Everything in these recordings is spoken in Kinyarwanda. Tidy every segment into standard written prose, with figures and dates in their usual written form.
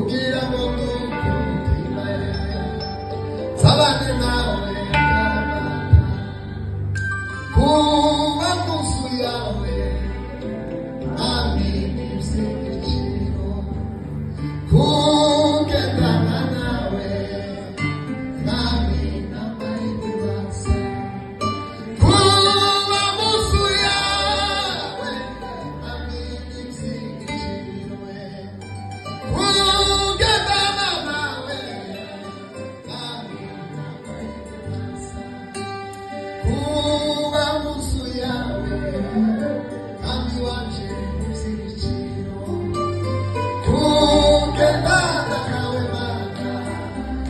kugira ngo dukundire sabane nawe kuba musu yawe amini msikitiro kugendana nawe nami namaibasa kuba musu yawe amini msikitiro kugendana nawe nami namaibasa kuba musu yawe nami wanje msikitiro kugendana nawe Baba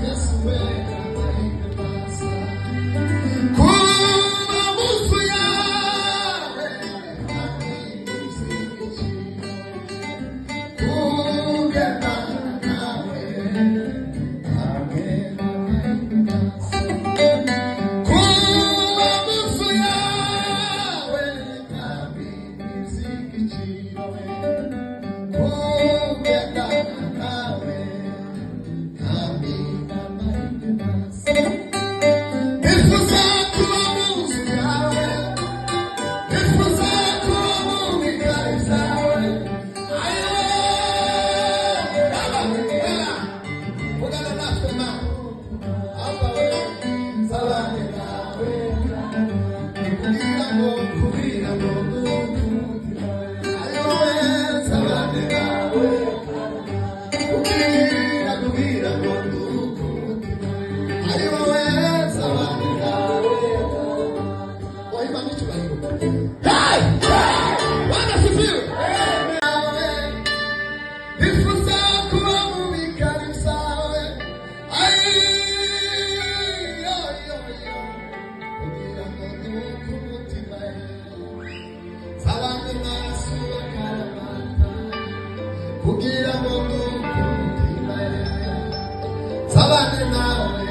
Yesu wena maibasa kuba musu yawe amini msikitiro kugendana nawe nami namaibasa kuba musu yawe amini msikitiro kugendana nawe nami namaibasa nifuza kuba musu yawe nifuza kuba mu bigari zawe vugana natwe Mana aba wewe sabane nawe kugira ngo ayowe sabane nawe kugira ngo ayowe sabane nawe waimba n'icyubahiro Bwana sifiwe nawe nifuza kuba mu bigari zawe kugira ngo nuke umutima sabane nasu bakaramata kugira ngo nuke umutima sabane nawe